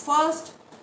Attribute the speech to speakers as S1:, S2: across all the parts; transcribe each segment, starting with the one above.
S1: 1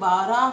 S1: 12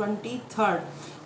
S1: 23rd।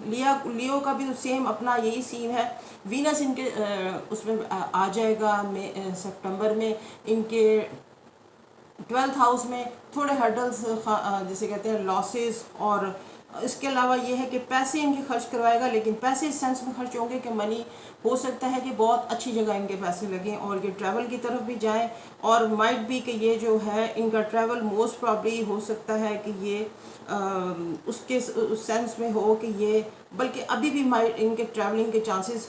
S1: لیو کا بھی تو سیم اپنا یہی سین ہے. وینس ان کے اس میں آ جائے گا سپٹمبر میں ان کے 12th ہاؤس میں. تھوڑے ہرڈلس جسے کہتے ہیں لاسز، اور اس کے علاوہ یہ ہے کہ پیسے ان کے خرچ کروائے گا، لیکن پیسے اس سینس میں خرچ ہوں گے کہ منی ہو سکتا ہے کہ بہت اچھی جگہ ان کے پیسے لگیں اور یہ ٹریول کی طرف بھی جائیں. اور مائٹ بھی کہ یہ جو ہے ان کا ٹریول موسٹ پرابلی ہو سکتا ہے کہ یہ اس کے سینس میں ہو کہ یہ، بلکہ ابھی بھی ان کے ٹریولنگ کے چانسز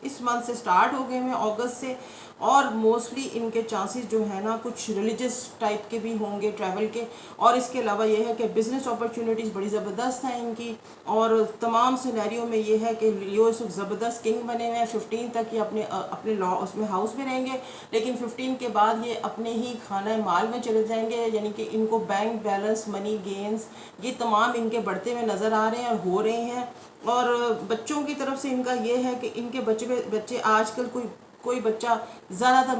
S1: اس منتھ سے سٹارٹ ہو گئے ہیں اگست سے. اور موسٹلی ان کے چانسز جو ہے نا کچھ ریلیجس ٹائپ کے بھی ہوں گے ٹریول کے. اور اس کے علاوہ یہ ہے کہ بزنس اپرچونیٹیز بڑی زبردست ہیں ان کی. اور تمام سینیریو میں یہ ہے کہ لیو اس وقت زبردست کنگ بنے ہوئے ہیں. 15 تک یہ اپنے اس میں ہاؤس میں رہیں گے، لیکن 15 کے بعد یہ اپنے ہی خانہ مال میں چلے جائیں گے. یعنی کہ ان کو بینک بیلنس، منی گینز، یہ تمام ان کے بڑھتے ہوئے نظر آ رہے ہیں اور ہو رہے ہیں. اور بچوں کی طرف سے ان کا یہ ہے کہ ان کے بچے آج کل کوئی بچہ زیادہ تر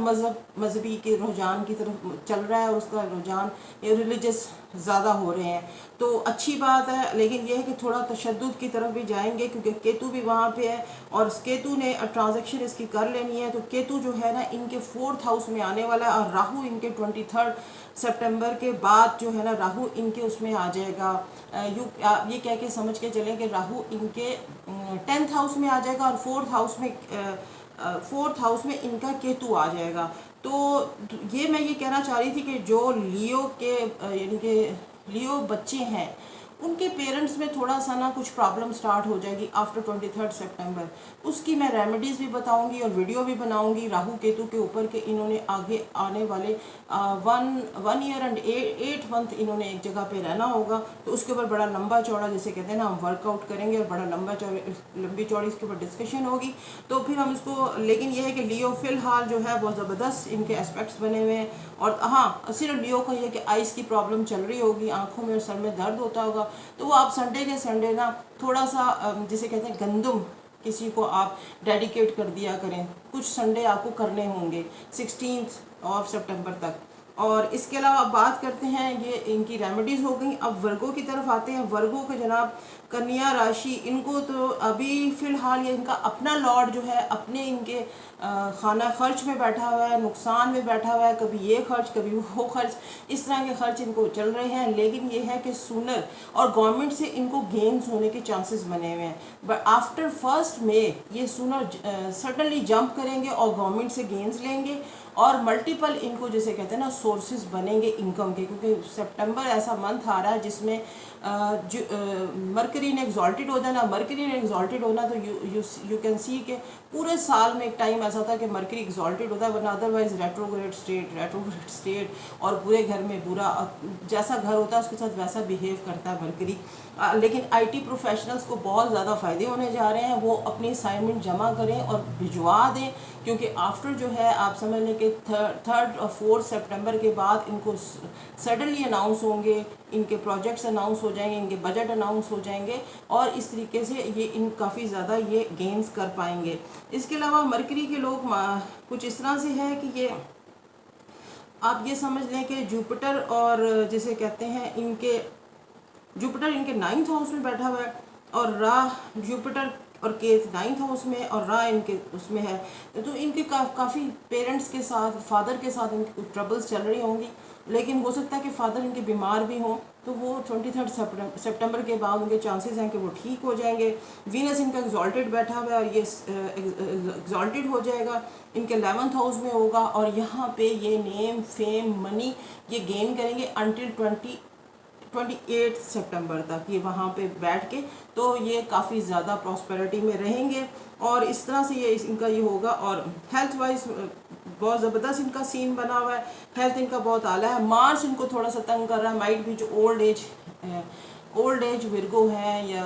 S1: مذہبی کے رجحان کی طرف چل رہا ہے، اور اس کا رجحان ریلیجس زیادہ ہو رہے ہیں. تو اچھی بات ہے، لیکن یہ ہے کہ تھوڑا تشدد کی طرف بھی جائیں گے کیونکہ کیتو بھی وہاں پہ ہے، اور کیتو نے ٹرانزیکشن اس کی کر لینی ہے. تو کیتو جو ہے نا ان کے 4th ہاؤس میں آنے والا ہے، اور راہو ان کے 23 سپٹمبر کے بعد جو ہے نا راہو ان کے اس میں آ جائے گا. آپ یہ کہہ کے سمجھ کے چلیں کہ راہو ان کے 10th ہاؤس میں آ جائے گا، اور 4th ہاؤس میں ان کا کیتو آ جائے گا. تو میں یہ کہنا چاہ رہی تھی کہ جو لیو کے یعنی کہ لیو بچے ہیں ان کے پیرنٹس میں تھوڑا سا نا کچھ پرابلم سٹارٹ ہو جائے گی آفٹر 23 سپٹمبر. اس کی میں ریمیڈیز بھی بتاؤں گی اور ویڈیو بھی بناؤں گی راہو کیتو کے اوپر کہ انہوں نے آگے آنے والے 1 ایئر اینڈ 8 منتھ انہوں نے ایک جگہ پہ رہنا ہوگا. تو اس کے اوپر بڑا لمبا چوڑا جسے کہتے ہیں نا ہم ورک آؤٹ کریں گے، اور بڑا لمبی چوڑی اس کے اوپر ڈسکشن ہوگی. تو پھر ہم اس کو، لیکن یہ ہے کہ لیو فی الحال جو ہے بہت زبردست ان کے اسپیکٹس بنے ہوئے ہیں. اور ہاں صرف لیو کا یہ کہ آئس کی پرابلم چل رہی ہوگی، آنکھوں میں اور سر میں درد ہوتا ہوگا. تو وہ آپ سنڈے کے سنڈے نا تھوڑا سا جسے کہتے ہیں گندم کسی کو آپ ڈیڈیکیٹ کر دیا کریں. کچھ سنڈے آپ کو کرنے ہوں گے 16 سپٹمبر تک. اور اس کے علاوہ بات کرتے ہیں، یہ ان کی ریمیڈیز ہو گئیں. اب ورگو کی طرف آتے ہیں. ورگو کے جناب کنیا راشی، ان کو تو ابھی فی الحال یہ ان کا اپنا لارڈ جو ہے اپنے ان کے خانہ خرچ میں بیٹھا ہوا ہے، نقصان میں بیٹھا ہوا ہے. کبھی یہ خرچ کبھی وہ خرچ، اس طرح کے خرچ ان کو چل رہے ہیں. لیکن یہ ہے کہ سونر اور گورنمنٹ سے ان کو گینز ہونے کے چانسز بنے ہوئے ہیں. بٹ آفٹر 1 مئی یہ سونر سڈنلی جمپ کریں گے اور گورنمنٹ سے گینز لیں گے، اور ملٹیپل ان کو جسے کہتے ہیں نا سورسز بنیں گے انکم کے. کیونکہ سپٹمبر ایسا منتھ آ رہا ہے جس میں مرکری نے ایگزالٹڈ ہو جانا. مرکری نے ایگزالٹڈ ہونا تو یو کین سی کہ پورے سال میں ایک ٹائم ایسا ہوتا ہے کہ مرکری ایگزالٹڈ ہوتا ہے، ورنہ ادروائز ریٹروگریڈ اسٹیٹ اور پورے گھر میں برا جیسا گھر ہوتا ہے اس کے ساتھ ویسا بیہیو کرتا ہے مرکری. لیکن آئی ٹی پروفیشنلز کو بہت زیادہ فائدے ہونے جا رہے ہیں. وہ اپنی اسائنمنٹ جمع کریں اور بھجوا دیں، کیونکہ آفٹر جو ہے آپ سمجھ لیں کہ 3rd اور 4th سپٹمبر کے بعد ان کو سڈنلی اناؤنس ہوں گے، ان کے پروجیکٹس اناؤنس ہو جائیں گے، ان کے بجٹ اناؤنس ہو جائیں گے، اور اس طریقے سے یہ ان کافی زیادہ یہ گینز کر پائیں گے. اس کے علاوہ مرکری کے لوگ کچھ اس طرح سے ہے کہ یہ آپ یہ سمجھ لیں کہ جوپٹر اور جسے کہتے ہیں جوپٹر ان کے 9th ہاؤس میں بیٹھا ہوا ہے، اور راہ جوپٹر اور کیت 9th ہاؤس میں، اور راہ ان کے اس میں ہے. تو ان کے کافی پیرنٹس کے ساتھ، فادر کے ساتھ ان کی کچھ ٹربلز چل رہی ہوں گی. لیکن ہو سکتا ہے کہ فادر ان کے بیمار بھی ہوں، تو وہ 23 سپٹمبر کے بعد ان کے چانسز ہیں کہ وہ ٹھیک ہو جائیں گے. وینس ان کا ایگزالٹڈ بیٹھا ہوا ہے، اور یہ ایگزالٹڈ ہو جائے گا، ان کے 11th ہاؤس میں ہوگا. اور یہاں پہ یہ نیم، فیم، منی یہ گین کریں گے انٹل 28 سپٹمبر تک یہ وہاں پہ بیٹھ کے. تو یہ کافی زیادہ پراسپیرٹی میں رہیں گے، اور اس طرح سے یہ ان کا یہ ہوگا. اور ہیلتھ وائز بہت زبردست ان کا سین بنا ہوا ہے، ہیلتھ ان کا بہت اعلیٰ ہے. مارس ان کو تھوڑا سا تنگ کر رہا ہے، مائٹ بھی جو اولڈ ایج ورگو ہیں یا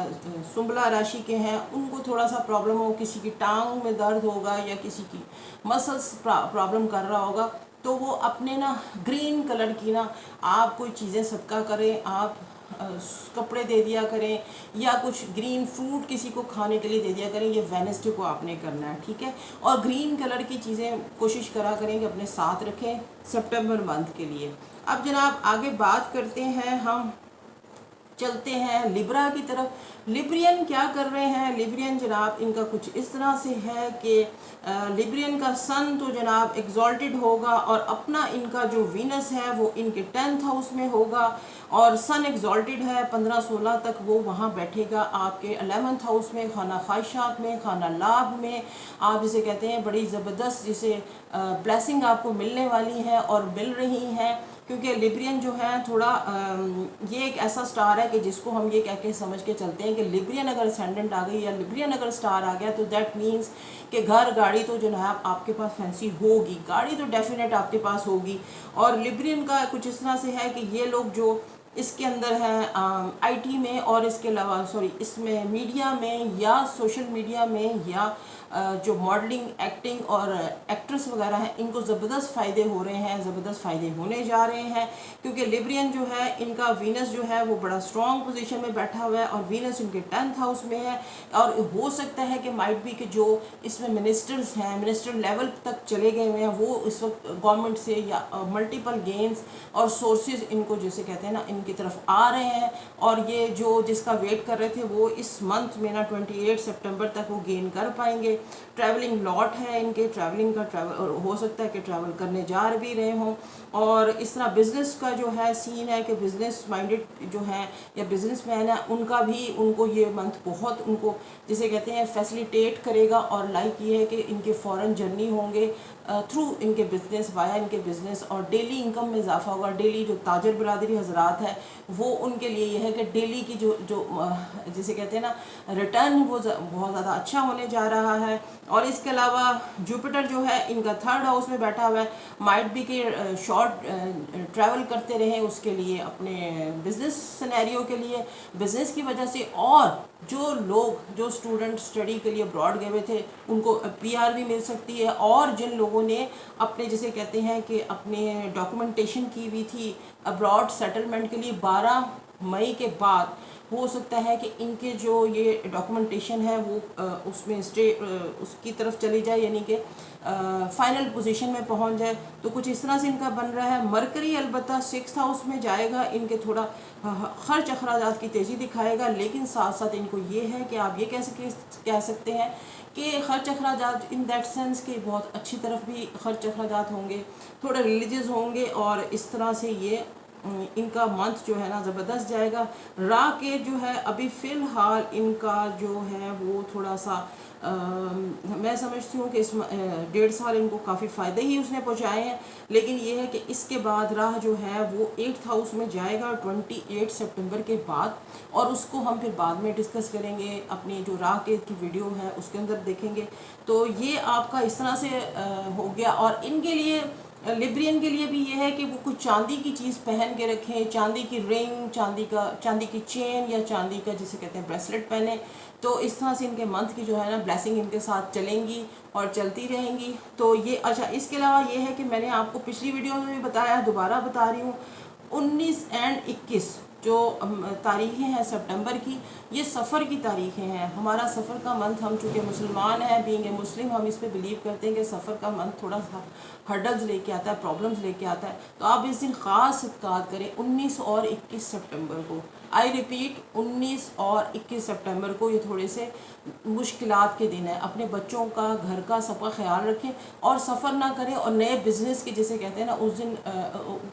S1: سنبلا راشی کے ہیں ان کو تھوڑا سا پرابلم ہو، کسی کی ٹانگ میں درد ہوگا یا کسی کی مسلس پرابلم کر رہا ہوگا. تو وہ اپنے نا گرین کلر کی نا آپ کوئی چیزیں صدقہ کریں، آپ کپڑے دے دیا کریں، یا کچھ گرین فروٹ کسی کو کھانے کے لیے دے دیا کریں. یہ وینسڈے کو آپ نے کرنا ہے، ٹھیک ہے. اور گرین کلر کی چیزیں کوشش کرا کریں کہ اپنے ساتھ رکھیں سپٹمبر منتھ کے لیے. اب جناب آگے بات کرتے ہیں ہم چلتے ہیں لیبرا کی طرف۔ لیبرین کیا کر رہے ہیں؟ لیبرین جناب ان کا کچھ اس طرح سے ہے کہ لیبرین کا سن تو جناب ایگزالٹڈ ہوگا، اور اپنا ان کا جو وینس ہے وہ ان کے 10th ہاؤس میں ہوگا، اور سن ایگزالٹڈ ہے 15-16 تک وہ وہاں بیٹھے گا آپ کے 11th ہاؤس میں، خانہ خواہشات میں، خانہ لاب میں، آپ جسے کہتے ہیں بڑی زبردست جسے بلیسنگ آپ کو ملنے والی ہے اور مل رہی ہیں، کیونکہ لیبرین جو ہے تھوڑا یہ ایک ایسا سٹار ہے کہ جس کو ہم یہ کہہ کے سمجھ کے چلتے ہیں کہ لیبرین اگر اسینڈنٹ آ گئی یا لیبرین اگر سٹار آ گیا تو دیٹ مینس کہ گھر گاڑی تو جناب آپ کے پاس فینسی ہوگی، گاڑی تو ڈیفینیٹ آپ کے پاس ہوگی۔ اور لیبرین کا کچھ اس طرح سے ہے کہ یہ لوگ جو اس کے اندر ہیں آئی ٹی میں، اور اس کے علاوہ اس میں میڈیا میں یا سوشل میڈیا میں یا جو ماڈلنگ، ایکٹنگ اور ایکٹریس وغیرہ ہیں، ان کو زبردست فائدے ہو رہے ہیں، زبردست فائدے ہونے جا رہے ہیں، کیونکہ لیبرین جو ہے ان کا وینس جو ہے وہ بڑا اسٹرانگ پوزیشن میں بیٹھا ہوا ہے، اور وینس ان کے 10th ہاؤس میں ہے، اور ہو سکتا ہے کہ مائٹ بھی کہ جو اس میں منسٹرز ہیں، منسٹر لیول تک چلے گئے ہوئے ہیں، وہ اس وقت گورنمنٹ سے یا ملٹیپل گینز اور سورسز ان کو جسے کہتے ہیں نا ان کی طرف آ رہے ہیں، اور یہ جو جس کا ویٹ کر رہے تھے وہ اس منتھ میں نا 28 سپٹمبر تک وہ گین کر پائیں گے۔ ٹریولنگ لاٹ ہے ان کے، ٹریولنگ کا ٹریول ہو سکتا ہے کہ ٹریول کرنے جا بھی رہے ہوں، اور اس طرح بزنس کا جو ہے سین ہے کہ بزنس مائنڈڈ جو ہیں یا بزنس مین ہے ان کا بھی ان کو یہ منتھ بہت ان کو جسے کہتے ہیں فیسیلیٹیٹ کرے گا، اور لائک یہ ہے کہ ان کے فورن جرنی ہوں گے تھرو ان کے بزنس، وایا ان کے بزنس، اور ڈیلی انکم میں اضافہ ہوگا۔ ڈیلی جو تاجر برادری حضرات ہے وہ ان کے لیے یہ ہے کہ ڈیلی کی جو جسے کہتے ہیں نا ریٹرن وہ بہت زیادہ اچھا ہونے جا رہا ہے۔ اور اس کے علاوہ جوپیٹر جو ہے ان کا 3rd ہاؤس میں بیٹھا ہوا ہے، مائٹ بھی کہ شارٹ ٹریول کرتے رہیں اس کے لیے، اپنے بزنس سینیریو کے لیے، بزنس کی وجہ سے، اور جو لوگ جو اسٹوڈنٹ اسٹڈی کے لیے ابراڈ گئے ہوئے تھے ان کو پی آر بھی مل سکتی ہے، اور جن لوگوں نے اپنے جسے کہتے ہیں کہ اپنے ڈاکومنٹیشن کی ہوئی تھی ابراڈ سیٹلمنٹ کے لیے 12 مئی کے بعد، ہو سکتا ہے کہ ان کے جو یہ ڈاکومنٹیشن ہے وہ اس میں اس کی طرف چلی جائے، یعنی کہ فائنل پوزیشن میں پہنچ جائے، تو کچھ اس طرح سے ان کا بن رہا ہے۔ مرکری البتہ 6th ہاؤس میں جائے گا، ان کے تھوڑا خرچ اخراجات کی تیزی دکھائے گا، لیکن ساتھ ساتھ ان کو یہ ہے کہ آپ یہ کہہ سکتے ہیں کہ خرچ اخراجات ان دیٹ سینس کہ بہت اچھی طرف بھی خرچ اخراجات ہوں گے، تھوڑے ریلیجیس ہوں گے، اور اس طرح سے یہ ان کا منتھ جو ہے نا زبردست جائے گا۔ راہ کے جو ہے ابھی فی الحال ان کا جو ہے وہ تھوڑا سا میں سمجھتی ہوں کہ اس 1.5 سال ان کو کافی فائدے ہی اس نے پہنچائے ہیں، لیکن یہ ہے کہ اس کے بعد راہ جو ہے وہ 8th ہاؤس میں جائے گا 28 سپٹمبر کے بعد، اور اس کو ہم پھر بعد میں ڈسکس کریں گے، اپنی جو راہ کے کی ویڈیو ہے اس کے اندر دیکھیں گے۔ تو یہ آپ کا اس طرح سے ہو گیا، اور ان کے لیے لیبرین کے لیے بھی یہ ہے کہ وہ کچھ چاندی کی چیز پہن کے رکھیں، چاندی کی رنگ، چاندی کی چین یا چاندی کا جسے کہتے ہیں بریسلٹ پہنیں، تو اس طرح سے ان کے منتھ کی جو ہے نا بلیسنگ ان کے ساتھ چلیں گی اور چلتی رہیں گی۔ تو یہ اچھا، اس کے علاوہ یہ ہے کہ میں نے آپ کو پچھلی ویڈیو میں بھی بتایا، دوبارہ بتا رہی ہوں، 19 اور 21 جو تاریخیں ہیں سپٹمبر کی، یہ سفر کی تاریخیں ہیں، ہمارا سفر کا منتھ، ہم چونکہ مسلمان ہیں، بینگ اے مسلم، ہم اس پہ بلیو کرتے ہیں کہ سفر کا منتھ تھوڑا سا ہرڈلز لے کے آتا ہے، پرابلمز لے کے آتا ہے، تو آپ اس دن خاص صدقات کریں 19 اور 21 سپٹمبر کو۔ آئی ریپیٹ، 19 اور 21 سپٹمبر کو یہ تھوڑے سے مشکلات کے دن ہیں، اپنے بچوں کا، گھر کا، سب کا خیال رکھیں، اور سفر نہ کریں، اور نئے بزنس کے جسے کہتے ہیں نا اس دن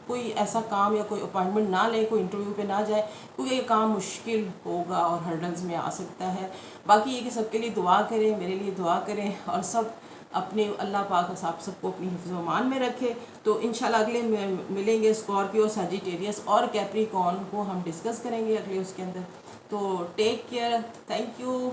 S1: کوئی ایسا کام یا کوئی اپائنٹمنٹ نہ لیں، کوئی انٹرویو پہ نہ جائے، کیونکہ یہ کام مشکل ہوگا اور ہرڈلز میں آ سکتا ہے۔ باقی یہ کہ سب کے لیے دعا کریں، میرے لیے دعا کریں، اور سب اپنے اللہ پاک آپ سب کو اپنی حفظ و امان میں رکھے۔ تو انشاءاللہ اگلے ملیں گے اسکارپیو، سیجیٹیریس اور کیپریکارن کو ہم ڈسکس کریں گے اگلے اس کے اندر۔ تو ٹیک کیئر، تھینک یو۔